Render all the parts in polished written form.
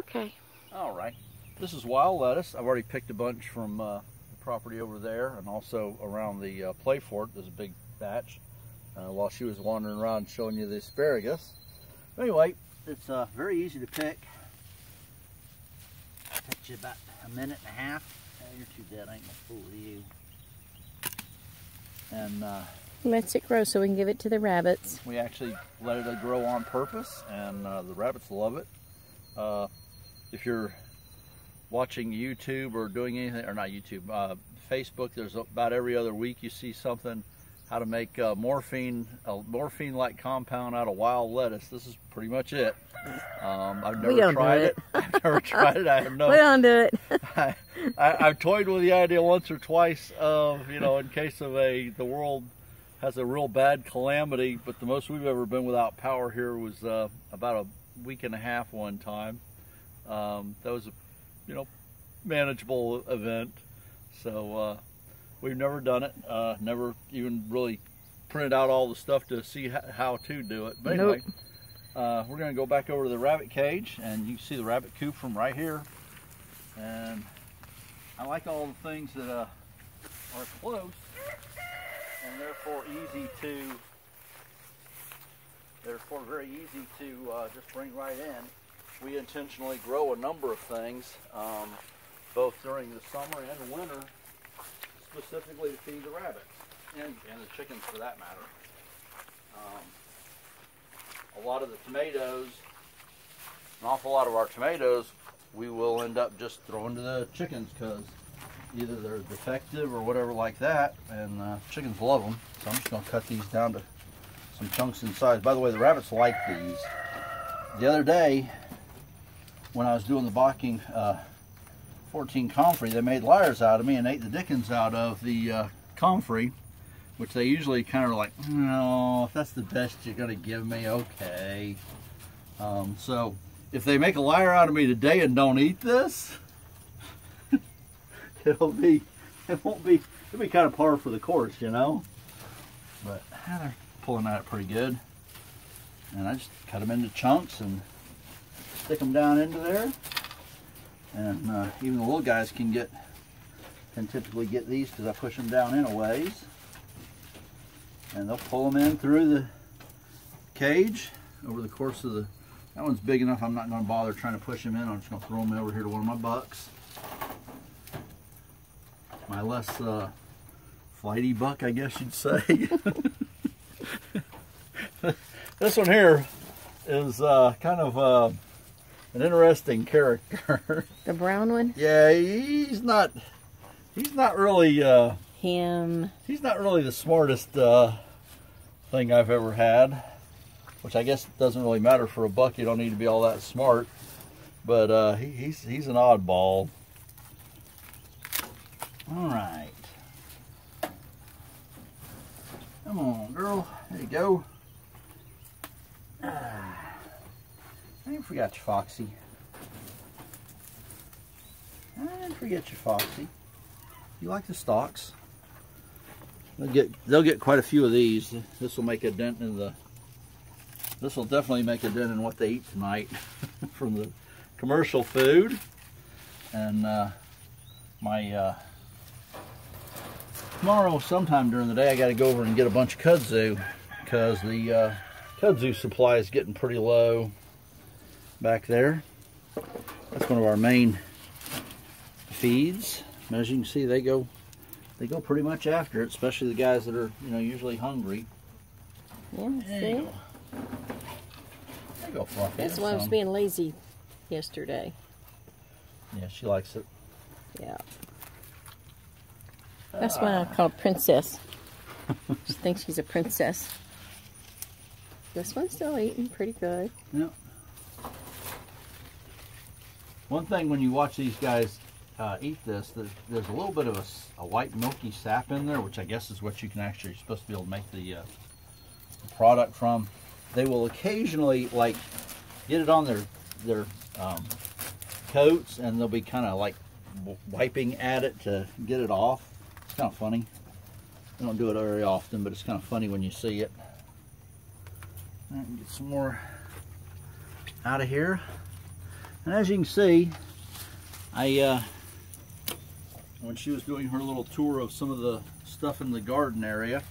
Okay. All right. This is wild lettuce. I've already picked a bunch from the property over there, and also around the play fort. There's a big batch while she was wandering around showing you the asparagus. Anyway, it's very easy to pick. Takes you about a minute and a half. You're too dead. I ain't gonna fool with you. And lets it grow so we can give it to the rabbits. we actually let it grow on purpose, and the rabbits love it. If you're watching YouTube or doing anything, or not YouTube, Facebook, there's about every other week you see something, how to make a morphine-like compound out of wild lettuce. This is pretty much it. I've never tried it. I've never tried it. I have no. We don't do it. I've toyed with the idea once or twice of, in case of the world has a real bad calamity, but the most we've ever been without power here was about a week and a half one time. That was a, manageable event. So we've never done it. Never even really printed out all the stuff to see how to do it. But anyway, we're going to go back over to the rabbit cage, and you can see the rabbit coop from right here. And I like all the things that are close and therefore very easy to just bring right in. We intentionally grow a number of things, both during the summer and the winter, specifically to feed the rabbits and the chickens for that matter. A lot of the tomatoes, an awful lot of our tomatoes, we will end up just throwing to the chickens because either they're defective or whatever like that, and chickens love them. So I'm just going to cut these down to some chunks in size. By the way, the rabbits like these. The other day, when I was doing the Bocking 14 comfrey, they made liars out of me and ate the dickens out of the comfrey, which they usually kind of like, no, if that's the best you're going to give me, okay. So if they make a liar out of me today and don't eat this, it'll be kind of par for the course, But they're pulling at it pretty good. And I just cut them into chunks and stick them down into there. And even the little guys can typically get these because I push them down in a ways. And they'll pull them in through the cage over the course of that one's big enough, I'm not going to bother trying to push them in. I'm just going to throw them over here to one of my bucks. My less flighty buck, I guess you'd say. This one here is kind of an interesting character. The brown one? Yeah, he's not really he's not really the smartest thing I've ever had, which I guess doesn't really matter for a buck. You don't need to be all that smart, but he's an oddball. All right, come on, girl. There you go. I didn't forget you, Foxy. I didn't forget you, Foxy. You like the stalks? They'll get quite a few of these. This will make a dent in this will definitely make a dent in what they eat tonight from the commercial food. And tomorrow sometime during the day I got to go over and get a bunch of kudzu because the kudzu supply is getting pretty low back there. That's one of our main feeds. As you can see, they go pretty much after it, especially the guys that are usually hungry. Yeah, there you go. There you go, Fluffy. That's why I was being lazy yesterday. Yeah, she likes it. Yeah. That's why I call her Princess. She thinks she's a princess. This one's still eating pretty good. Yeah. One thing when you watch these guys eat this, there's a little bit of a white milky sap in there, which I guess is what you can actually, you're supposed to be able to make the product from. They will occasionally like get it on their coats, and they'll be kind of like wiping at it to get it off. It's kind of funny. I don't do it very often, but it's kind of funny when you see it. All right, get some more out of here. And as you can see, when she was doing her little tour of some of the stuff in the garden area,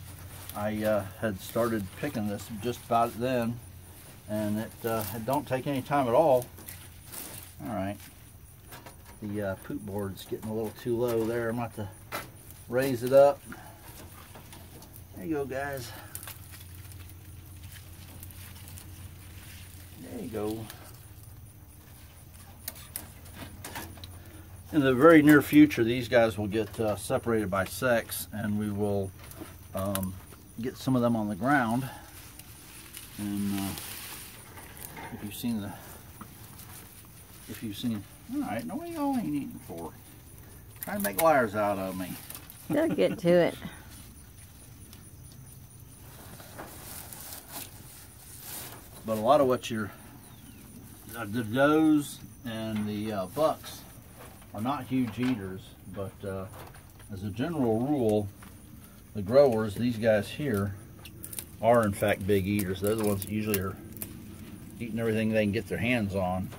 I had started picking this just about then, and it don't take any time at all. All right, the poop board's getting a little too low there. I'm going to have to raise it up. There you go, guys. There you go. In the very near future, these guys will get separated by sex, and we will get some of them on the ground. And if you've seen, all right, no, what y'all ain't eating for? Trying to make liars out of me. They'll get to it. But a lot of what the does and the bucks are not huge eaters, but as a general rule, the growers, these guys here, are in fact big eaters. They're the ones that usually are eating everything they can get their hands on.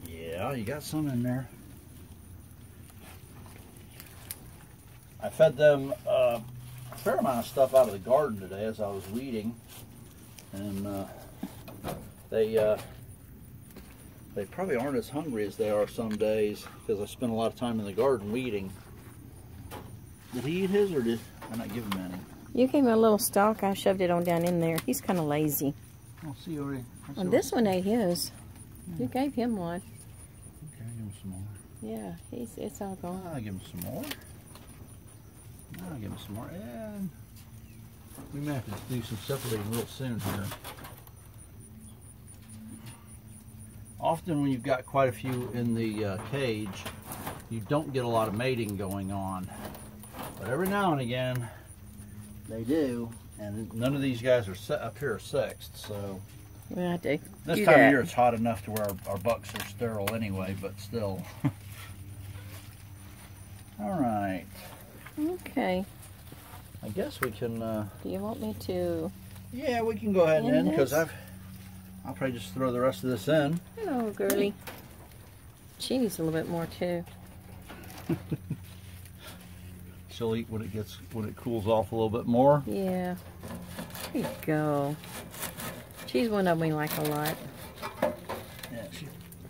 Yeah, you got some in there. I fed them a fair amount of stuff out of the garden today as I was weeding, and they probably aren't as hungry as they are some days because I spend a lot of time in the garden weeding. Did he eat his, or did I not give him any? You gave him a little stalk. I shoved it on down in there. He's kind of lazy. Oh, see already. And this one ate his. Yeah. You gave him one. Okay, I'll give him some more. Yeah, it's all gone. I'll give him some more. I'll give him some more. And we may have to do some separating real soon here. Often when you've got quite a few in the cage, you don't get a lot of mating going on. But every now and again, they do. And none of these guys are up here are sexed, so We'll have to this do time that. of year it's hot enough to where our bucks are sterile anyway, but still. All right. Okay. I guess we can. Do you want me to? Yeah, we can go ahead and end because this? I'll probably just throw the rest of this in. Hello, girly. She needs a little bit more too. She'll eat when it cools off a little bit more. Yeah. There you go. She's one of them we like a lot. Yeah,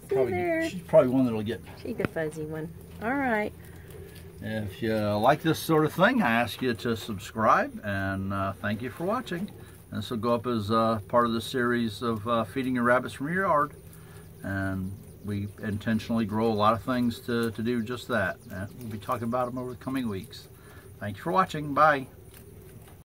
there. she's probably one that'll get. She's the fuzzy one. All right. If you like this sort of thing, I ask you to subscribe, and thank you for watching. This will go up as part of the series of feeding your rabbits from your yard, and we intentionally grow a lot of things to do just that. We'll be talking about them over the coming weeks. Thank you for watching. Bye.